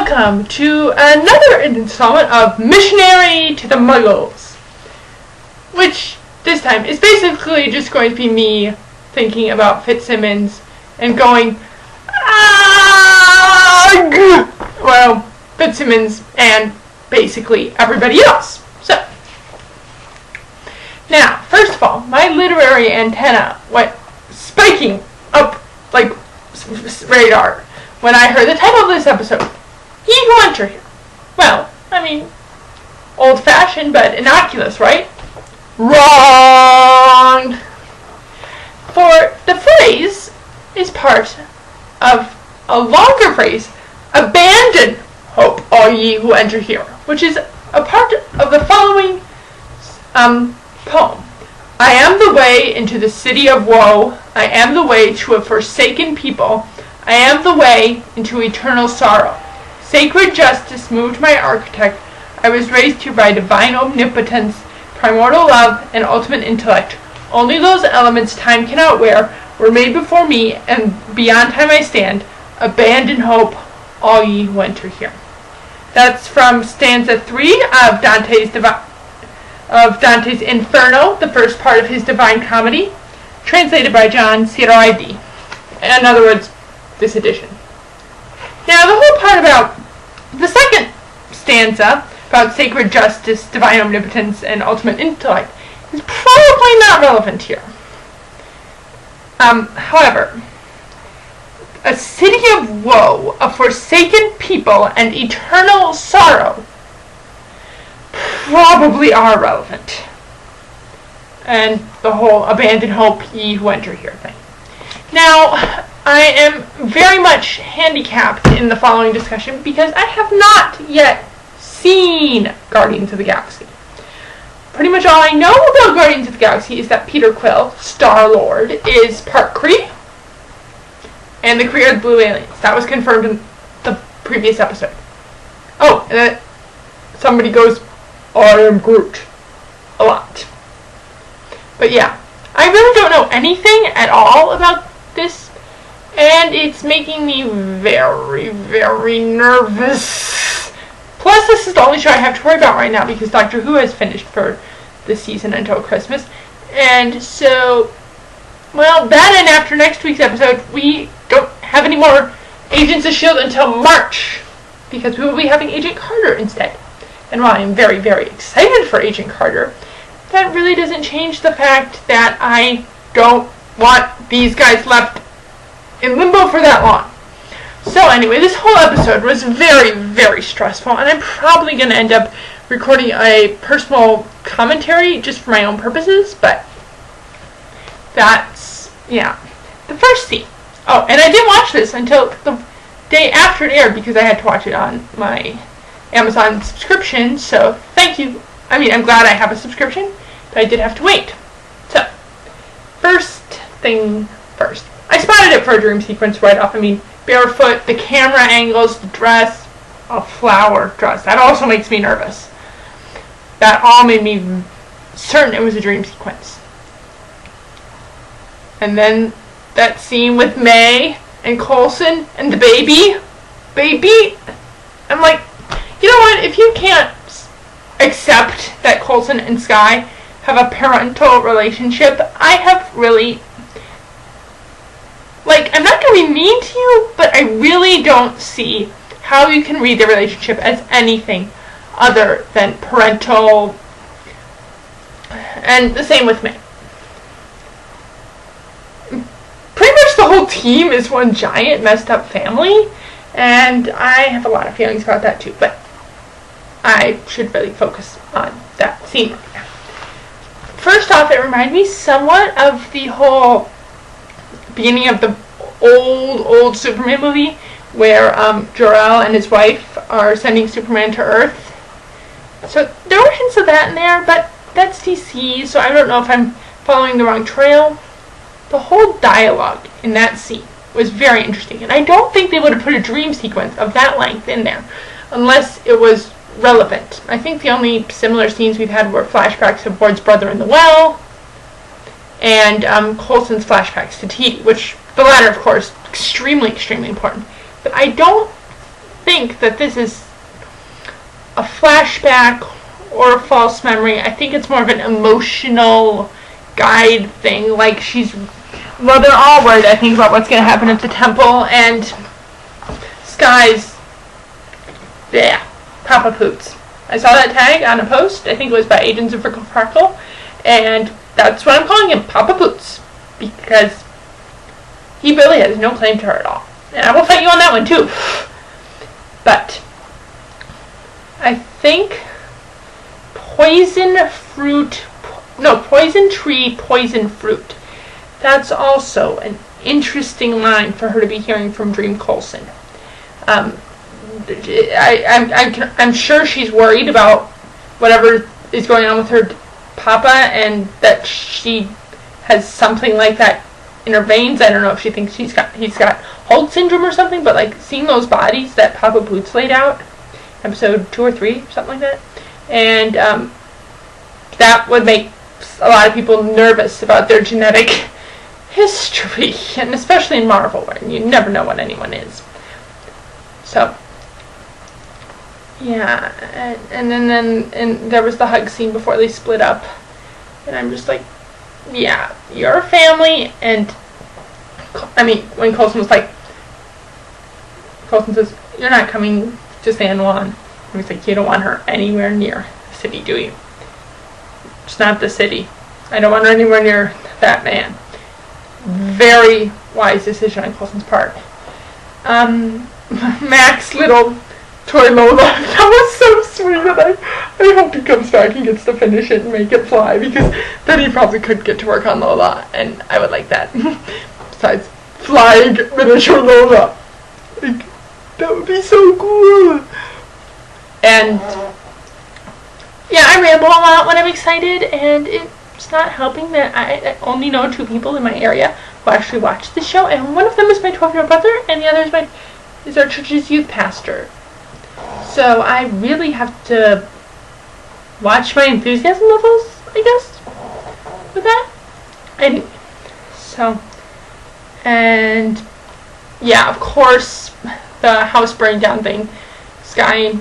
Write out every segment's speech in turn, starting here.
welcome to another installment of Missionary to the Muggles, which this time is basically just going to be me thinking about Fitzsimmons and going, well, Fitzsimmons and basically everybody else. So, now, first of all, my literary antenna went spiking up like radar when I heard the title of this episode, Ye Who Enter Here. Well, I mean, old-fashioned but innocuous, right? Wrong! For the phrase is part of a longer phrase, abandon hope, all ye who enter here, which is a part of the following poem. I am the way into the city of woe. I am the way to a forsaken people. I am the way into eternal sorrow. Sacred justice moved my architect. I was raised here by divine omnipotence, primordial love, and ultimate intellect. Only those elements time cannot wear were made before me, and beyond time I stand. Abandon hope, all ye who enter here. That's from stanza 3 of Dante's Inferno, the first part of his Divine Comedy, translated by John Ciridi. In other words, this edition. Now, the whole part about the second stanza, about sacred justice, divine omnipotence, and ultimate intellect, is probably not relevant here. However, a city of woe, a forsaken people, and eternal sorrow probably are relevant. And the whole abandon hope, ye who enter here thing. Now, I am very much handicapped in the following discussion because I have not yet seen Guardians of the Galaxy. Pretty much all I know about Guardians of the Galaxy is that Peter Quill, Star-Lord, is part Kree and the creator of the Blue Aliens. That was confirmed in the previous episode. Oh, and then somebody goes, I am Groot. A lot. But yeah, I really don't know anything at all about this, and it's making me very, very nervous. Plus, this is the only show I have to worry about right now because Doctor Who has finished for the season until Christmas. And so, well, that and after next week's episode, we don't have any more Agents of S.H.I.E.L.D. until March because we will be having Agent Carter instead. And while I am very, very excited for Agent Carter, that really doesn't change the fact that I don't want these guys left in limbo for that long. So anyway, this whole episode was very, very stressful, and I'm probably going to end up recording a personal commentary just for my own purposes, but that's, yeah. The first scene. Oh, and I didn't watch this until the day after it aired because I had to watch it on my Amazon subscription, so thank you. I mean, I'm glad I have a subscription, but I did have to wait. So, first thing first. I spotted it for a dream sequence right off. I mean, barefoot, the camera angles, the dress, a flower dress. That also makes me nervous. That all made me certain it was a dream sequence. And then that scene with May and Coulson and the baby. I'm like, you know what? If you can't accept that Coulson and Skye have a parental relationship, I have really, like, I'm not going to be mean to you, but I really don't see how you can read the relationship as anything other than parental, and the same with me. Pretty much the whole team is one giant messed up family, and I have a lot of feelings about that too, but I should really focus on that scene right now. First off, it reminded me somewhat of the whole beginning of the old Superman movie where Jor-El and his wife are sending Superman to Earth. So there were hints of that in there, but that's DC, so I don't know if I'm following the wrong trail. The whole dialogue in that scene was very interesting, and I don't think they would have put a dream sequence of that length in there unless it was relevant. I think the only similar scenes we've had were flashbacks of Ward's brother in the well and Coulson's flashbacks to T.D., which the latter, of course, extremely, extremely important. But I don't think that this is a flashback or a false memory. I think it's more of an emotional guide thing. Like well, they're all worried, I think, about what's going to happen at the temple, and Sky's, yeah, Papa Poots. I saw that tag on a post, I think it was by Agents of Frickle Farkle, and that's what I'm calling him, Papa Poots, because he really has no claim to her at all. And I will fight you on that one too. But I think poison tree, poison fruit. That's also an interesting line for her to be hearing from Dream Coulson. I'm sure she's worried about whatever is going on with her papa, and that she has something like that in her veins. I don't know if she thinks he's got Holt syndrome or something, but like seeing those bodies that Papa Boots laid out, episode 2 or 3, something like that, and that would make a lot of people nervous about their genetic history, and especially in Marvel, where you never know what anyone is. So, yeah, and then there was the hug scene before they split up, and I'm just like, yeah, you're a family. And I mean, when Coulson was like, Coulson says, you're not coming to San Juan. And he's like, you don't want her anywhere near the city, do you? It's not the city. I don't want her anywhere near that man. Very wise decision on Coulson's part. Mac's little toy Lola, that was so sweet, and I hope he comes back and gets to finish it and make it fly, because then he probably could get to work on Lola, and I would like that. Besides, flying miniature Lola. Like, that would be so cool. And yeah, I ramble a lot when I'm excited, and it's not helping that I only know 2 people in my area who actually watch the show, and one of them is my 12-year-old brother, and the other is our church's youth pastor. So I really have to watch my enthusiasm levels, I guess, with that. Anyway, so, and yeah, of course, the house burning down thing, Sky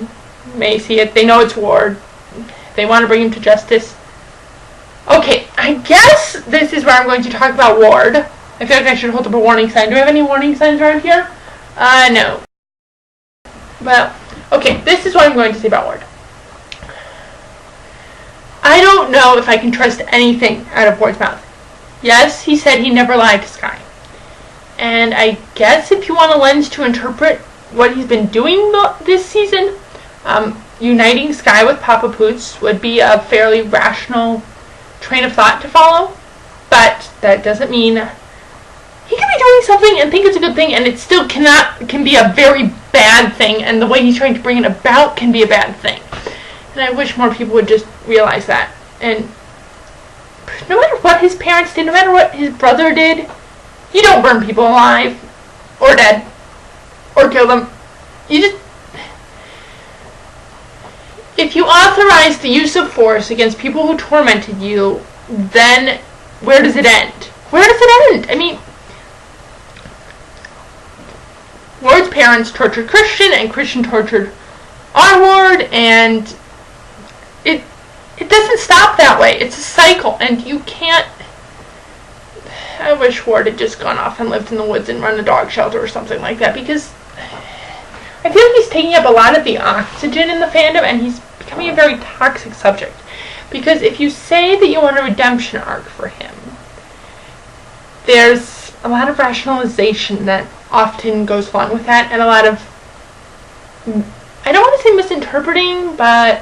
may see it. They know it's Ward. They want to bring him to justice. Okay, I guess this is where I'm going to talk about Ward. I feel like I should hold up a warning sign. Do we have any warning signs around here? No. Well, okay, this is what I'm going to say about Ward. I don't know if I can trust anything out of Ward's mouth. Yes, he said he never lied to Sky. And I guess if you want a lens to interpret what he's been doing this season, uniting Sky with Papa Poots would be a fairly rational train of thought to follow. But that doesn't mean he could be doing something and think it's a good thing, and it still can be a very bad thing, and the way he's trying to bring it about can be a bad thing. And I wish more people would just realize that. And no matter what his parents did, no matter what his brother did, you don't burn people alive, or dead, or kill them. You just... If you authorize the use of force against people who tormented you, then where does it end? Where does it end? I mean, Ward's parents tortured Christian, and Christian tortured our Ward, and it doesn't stop that way. It's a cycle, and you can't... I wish Ward had just gone off and lived in the woods and run a dog shelter or something like that, because I feel like he's taking up a lot of the oxygen in the fandom, and he's becoming a very toxic subject. Because if you say that you want a redemption arc for him, there's a lot of rationalization that often goes along with that, and a lot of, I don't want to say misinterpreting, but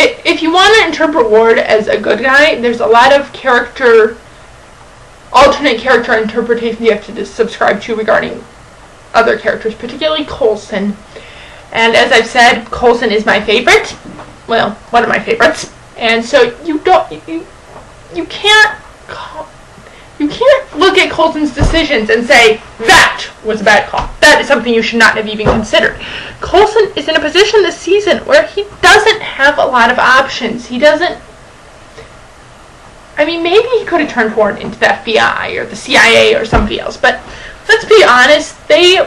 if you want to interpret Ward as a good guy, there's a lot of alternate character interpretations you have to subscribe to regarding other characters, particularly Coulson. And as I've said, Coulson is my favorite. Well, one of my favorites. And so you can't look at Coulson's decisions and say, that was a bad call. That is something you should not have even considered. Coulson is in a position this season where he doesn't have a lot of options. He doesn't... I mean, maybe he could have turned Ward into the FBI or the CIA or somebody else, but let's be honest, they,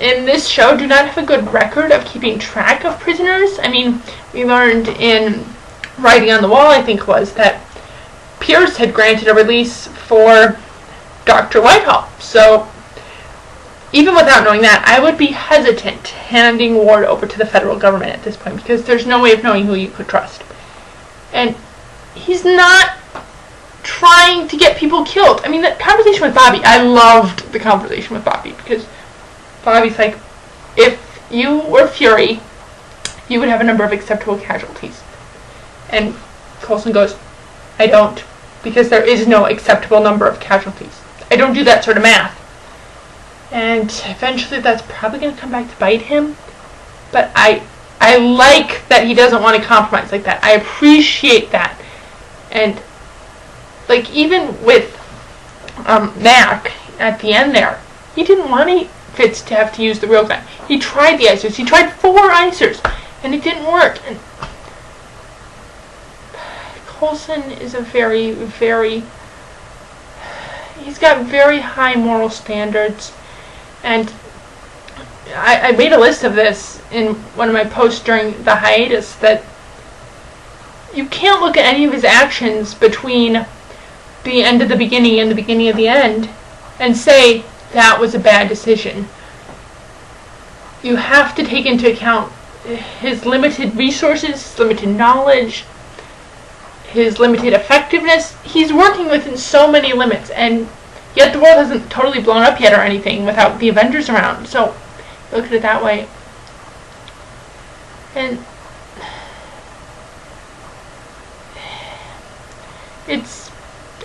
in this show, do not have a good record of keeping track of prisoners. I mean, we learned in Writing on the Wall, I think it was, that Pierce had granted a release for Dr. Whitehall. So, even without knowing that, I would be hesitant handing Ward over to the federal government at this point, because there's no way of knowing who you could trust. And he's not trying to get people killed. I mean, that conversation with Bobby, I loved the conversation with Bobby, because Bobby's like, if you were Fury, you would have a number of acceptable casualties. And Coulson goes, I don't, because there is no acceptable number of casualties. I don't do that sort of math. And eventually that's probably going to come back to bite him. But I like that he doesn't want to compromise like that. I appreciate that. And, like, even with Mac at the end there, he didn't want Fitz to have to use the real gun. He tried the icers. He tried 4 icers, and it didn't work. And Coulson is a very, very... He's got very high moral standards. And I made a list of this in one of my posts during the hiatus, that you can't look at any of his actions between the end of the beginning and the beginning of the end and say that was a bad decision. You have to take into account his limited resources, his limited knowledge, his limited effectiveness. He's working within so many limits, and yet the world hasn't totally blown up yet or anything without the Avengers around. So, look at it that way. And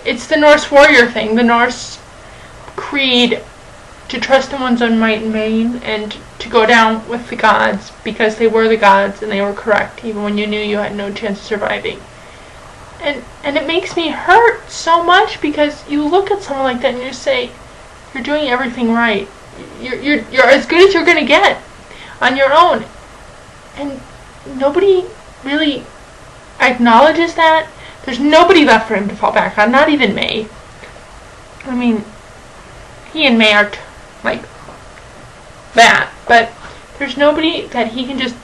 it's the Norse warrior thing, the Norse creed to trust in one's own might and main, and to go down with the gods because they were the gods and they were correct, even when you knew you had no chance of surviving. And it makes me hurt so much, because you look at someone like that and you say, you're doing everything right. You're as good as you're going to get on your own. And nobody really acknowledges that. There's nobody left for him to fall back on, not even May. I mean, he and May aren't like that, but there's nobody that he can just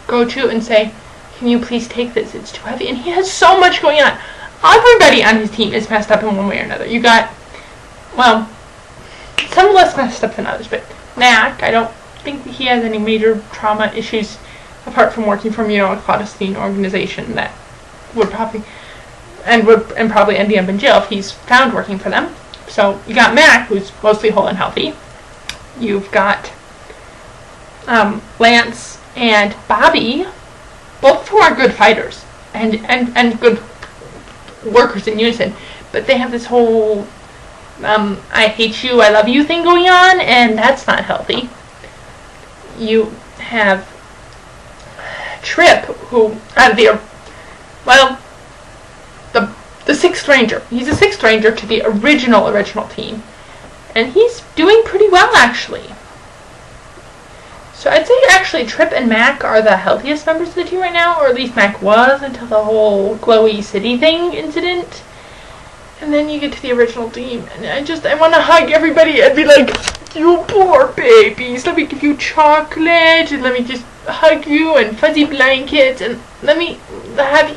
go to and say, can you please take this? It's too heavy. And he has so much going on. Everybody on his team is messed up in one way or another. You got, well, some less messed up than others, but Mac, I don't think he has any major trauma issues apart from working for, a clandestine organization that would probably probably end up in jail if he's found working for them. So you got Mac, who's mostly whole and healthy. You've got Lance and Bobby. Both of whom are good fighters and good workers in unison, but they have this whole I hate you, I love you thing going on, and that's not healthy. You have Trip, who the Sixth Ranger. He's a Sixth Ranger to the original team, and he's doing pretty well, actually. So I'd say actually Trip and Mac are the healthiest members of the team right now, or at least Mac was until the whole glowy city thing incident. And then you get to the original team, and I want to hug everybody and be like, you poor babies, let me give you chocolate, and let me just hug you, and fuzzy blankets, and let me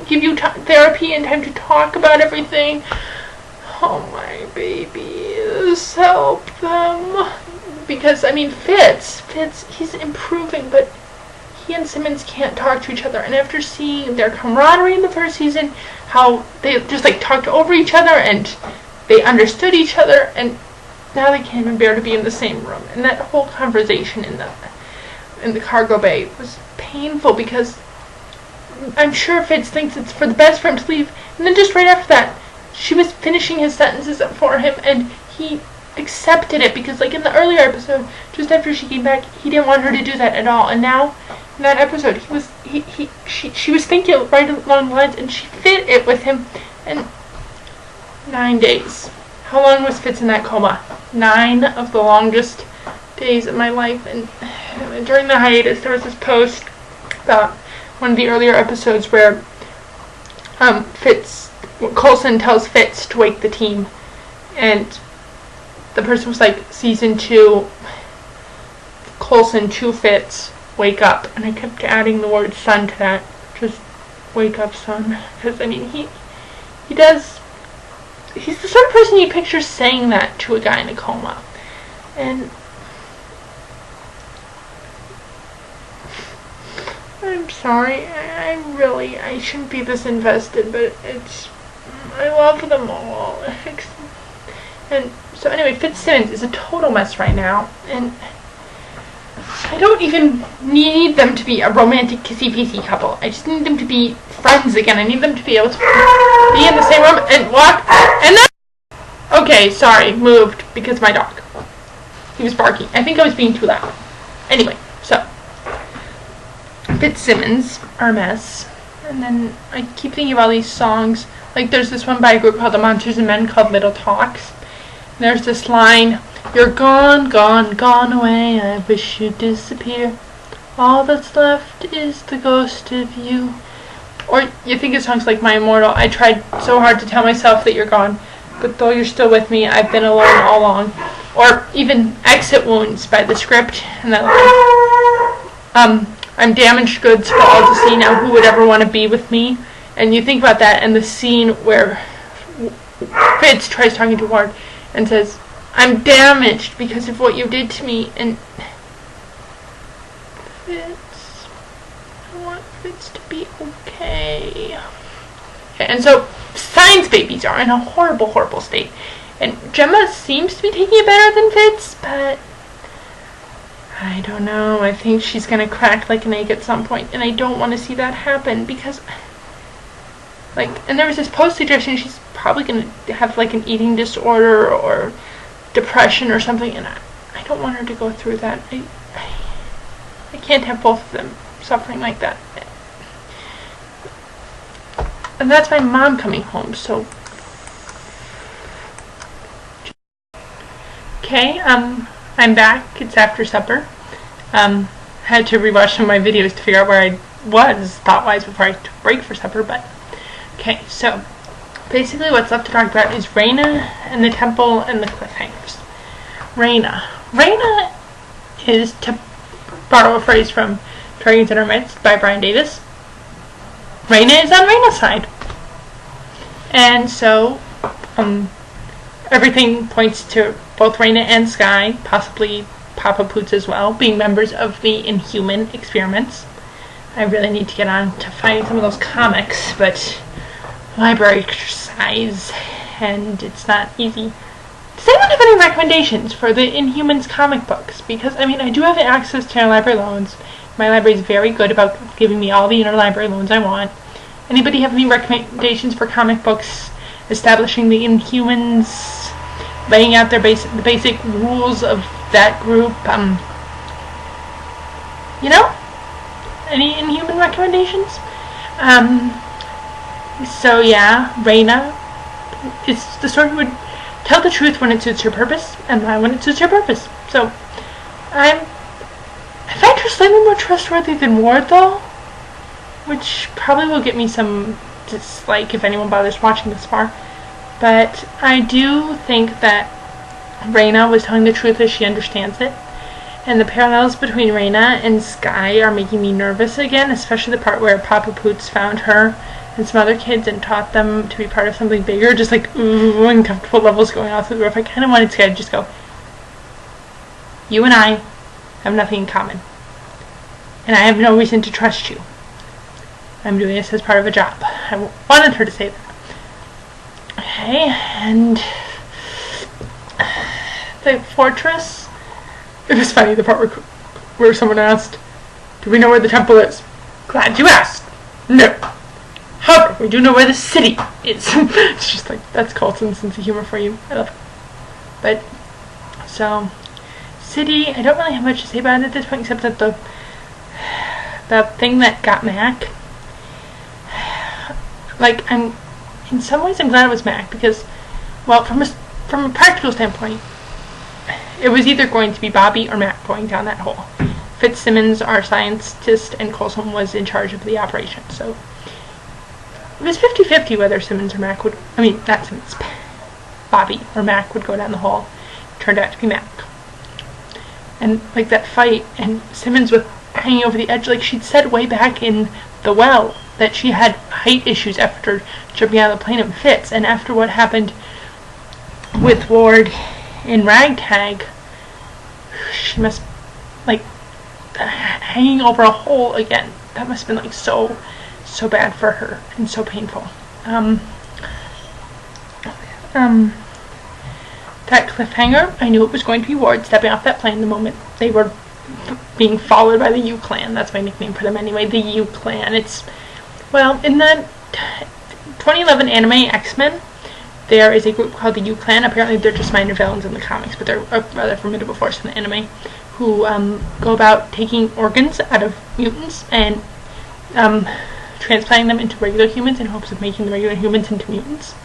give you therapy and time to talk about everything. Oh my babies, help them. Because, Fitz, he's improving, but he and Simmons can't talk to each other. And after seeing their camaraderie in the first season, how they just, talked over each other, and they understood each other, and now they can't even bear to be in the same room. And that whole conversation in the cargo bay was painful, because I'm sure Fitz thinks it's for the best for him to leave. And then just right after that, she was finishing his sentences for him, and he accepted it, because in the earlier episode, just after she came back, he didn't want her to do that at all, and now in that episode she was thinking right along the lines, and she fit it with him. And 9 days. How long was Fitz in that coma? 9 of the longest days of my life. And during the hiatus, there was this post about one of the earlier episodes where Coulson tells Fitz to wake the team, and the person was like, season 2, Coulson 2 Fitz, wake up. And I kept adding the word son to that. Just wake up, son. Because, I mean, he does, he's the sort of person you picture saying that to a guy in a coma. And I'm sorry, I shouldn't be this invested, but I love them all. And so anyway, Fitzsimmons is a total mess right now, and I don't even need them to be a romantic kissy-feely couple. I just need them to be friends again. I need them to be able to be in the same room and walk, and then... Okay, sorry, moved because of my dog. He was barking. I think I was being too loud. Anyway, so Fitzsimmons are a mess. And then I keep thinking of all these songs. Like, there's this one by a group called the Monsters and Men called Little Talks. And there's this line, "You're gone, gone, gone away. I wish you'd disappear. All that's left is the ghost of you." Or you think of songs like My Immortal. I tried so hard to tell myself that you're gone, but though you're still with me, I've been alone all along. Or even Exit Wounds by The Script. And that line, I'm damaged goods for all to see. Now who would ever want to be with me? And you think about that and the scene where Fitz tries talking to Ward and says, "I'm damaged because of what you did to me." And Fitz, I want Fitz to be okay. And so science babies are in a horrible, horrible state. And Gemma seems to be taking it better than Fitz, but I don't know. I think she's going to crack like an egg at some point, and I don't want to see that happen because, like, and there was this post suggestion she's probably going to have like an eating disorder or depression or something, and I don't want her to go through that. I can't have both of them suffering like that. And that's my mom coming home, so. Okay, I'm back. It's after supper. Had to rewatch some of my videos to figure out where I was thought-wise before I took a break for supper, but okay, so basically what's left to talk about is Raina and the temple and the cliffhangers. Raina is, to borrow a phrase from Dragons in Our Midst by Brian Davis, Raina is on Raina's side. And so, everything points to both Raina and Skye, possibly Papa Poots as well, being members of the Inhuman experiments. I really need to get on to finding some of those comics, but library exercise, and it's not easy. Does anyone have any recommendations for the Inhumans comic books? Because, I mean, I do have access to interlibrary loans. My library is very good about giving me all the interlibrary loans I want. Anybody have any recommendations for comic books establishing the Inhumans, laying out their the basic rules of that group? You know? Any Inhuman recommendations? So yeah, Raina is the sort who would tell the truth when it suits her purpose, and lie when it suits her purpose. So, I find her slightly more trustworthy than Ward, though, which probably will get me some dislike if anyone bothers watching this far. But I do think that Raina was telling the truth as she understands it, and the parallels between Raina and Skye are making me nervous again, especially the part where Papa Poots found her and some other kids and taught them to be part of something bigger, just like, ooh, uncomfortable levels going off the roof. I kind of wanted Skye to just go, "You and I have nothing in common, and I have no reason to trust you. I'm doing this as part of a job." I wanted her to say that. Okay, and the fortress. It was funny, the part where someone asked, "Do we know where the temple is?" "Glad you asked." "No. However, we do know where the city is." It's just like, that's Coulson's sense of humor for you. I love it. But, so, city, I don't really have much to say about it at this point, except that the thing that got Mac, like, in some ways I'm glad it was Mac, because, well, from a practical standpoint, it was either going to be Bobby or Mac going down that hole. Fitzsimmons, our scientist, and Coulson was in charge of the operation, so it was 50-50 whether Simmons or Mac would, not Simmons, Bobby or Mac would go down the hole. turned out to be Mac. And like that fight, and Simmons with hanging over the edge, like she'd said way back in the well that she had height issues after jumping out of the plane in fits, and after what happened with Ward in Ragtag, she must, like, hanging over a hole again. That must have been like so bad for her and so painful. That cliffhanger, I knew it was going to be Ward stepping off that plane the moment they were being followed by the U-Clan. That's my nickname for them anyway, the U-Clan. It's, well, in the 2011 anime X-Men, there is a group called the U-Clan. Apparently they're just minor villains in the comics, but they're a rather formidable force in the anime, who go about taking organs out of mutants and transplanting them into regular humans in hopes of making the regular humans into mutants.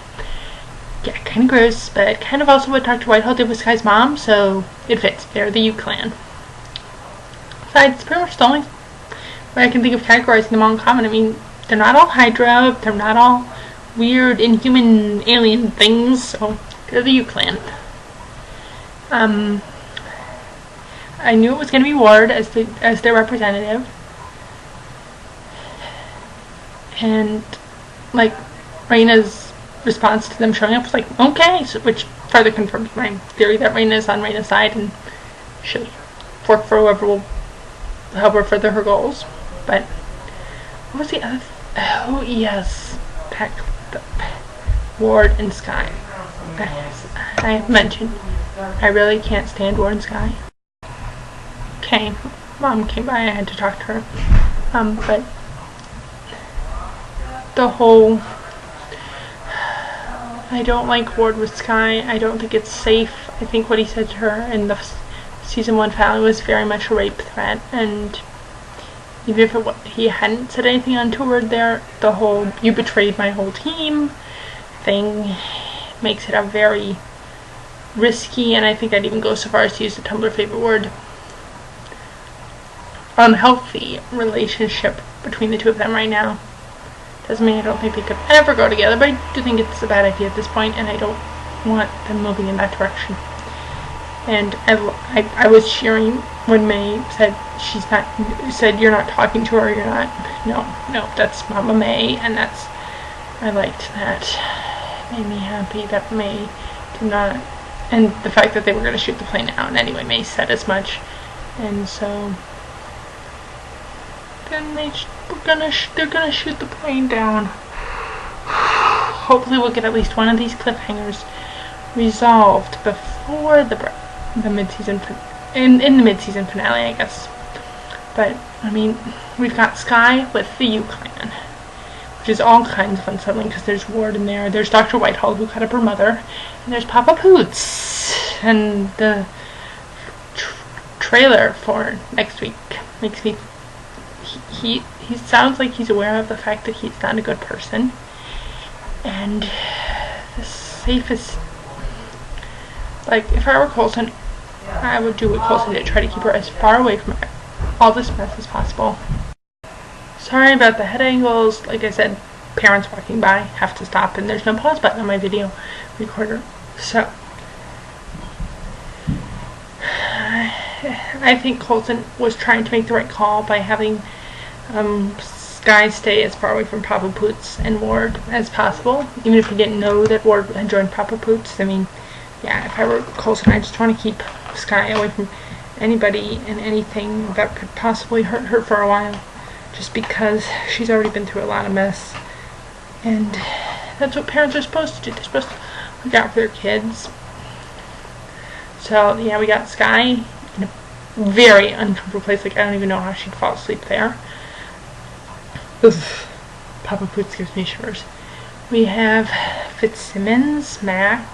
Yeah, kind of gross, but kind of also what Dr. Whitehall did with Sky's mom, so it fits. They're the U-Clan. Besides, it's pretty much the only way I can think of categorizing them all in common. I mean, they're not all Hydra, they're not all weird, inhuman, alien things, so they're the U-Clan. I knew it was going to be Ward as their representative. And, like, Raina's response to them showing up was like, okay, so, which further confirms my theory that Raina is on Raina's side and should work for whoever will help her further her goals. But what was the other oh yes, Ward and Sky. As I have mentioned, I really can't stand Ward and Sky. Okay, Mom came by, I had to talk to her. But the whole, I don't like Ward with Sky. I don't think it's safe. I think what he said to her in the season 1 finale was very much a rape threat, and even if he hadn't said anything untoward there, the whole "you betrayed my whole team" thing makes it a very risky, and I think I'd even go so far as to use the Tumblr favorite word, unhealthy relationship between the two of them right now. Doesn't mean I don't think they could ever go together, but I do think it's a bad idea at this point, and I don't want them moving in that direction. And I was cheering when May said you're not talking to her, you're not, no, that's Mama May, and I liked that. It made me happy that May did not, and the fact that they were going to shoot the plane down. Anyway, May said as much, and so then they're gonna shoot the plane down. Hopefully we'll get at least one of these cliffhangers resolved before the mid-season in the mid-season finale, I guess. But I mean, we've got Sky with the U-Clan, which is all kinds of unsettling because there's Ward in there, there's Dr. Whitehall who cut up her mother, and there's Papa Poots, and the trailer for next week makes me. He sounds like he's aware of the fact that he's not a good person, and the safest, like, if I were Coulson, I would do what Coulson did, try to keep her as far away from all this mess as possible. Sorry about the head angles. Like I said, parents walking by have to stop, and there's no pause button on my video recorder, so I think Coulson was trying to make the right call by having Sky stay as far away from Papa Poots and Ward as possible, even if he didn't know that Ward had joined Papa Poots. I mean, yeah, if I were Coulson, I just want to keep Sky away from anybody and anything that could possibly hurt her for a while, just because she's already been through a lot of mess, and that's what parents are supposed to do. They're supposed to look out for their kids. So yeah, we got Sky in a very uncomfortable place. Like, I don't even know how she'd fall asleep there. Oof. Papa Poots gives me shivers. We have Fitzsimmons, Mac.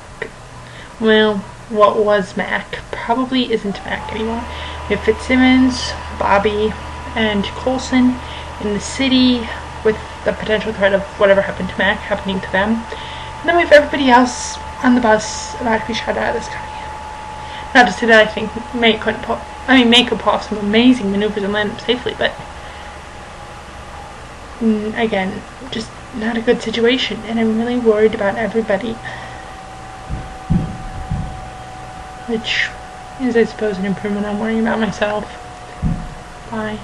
Well, what was Mac probably isn't Mac anymore. We have Fitzsimmons, Bobby, and Coulson in the city with the potential threat of whatever happened to Mac happening to them. And then we have everybody else on the bus about to be shot out of the sky. Not to say that I think May could pull off some amazing maneuvers and land them safely, but again, just not a good situation, and I'm really worried about everybody. which is, I suppose, an improvement on worrying about myself. Bye.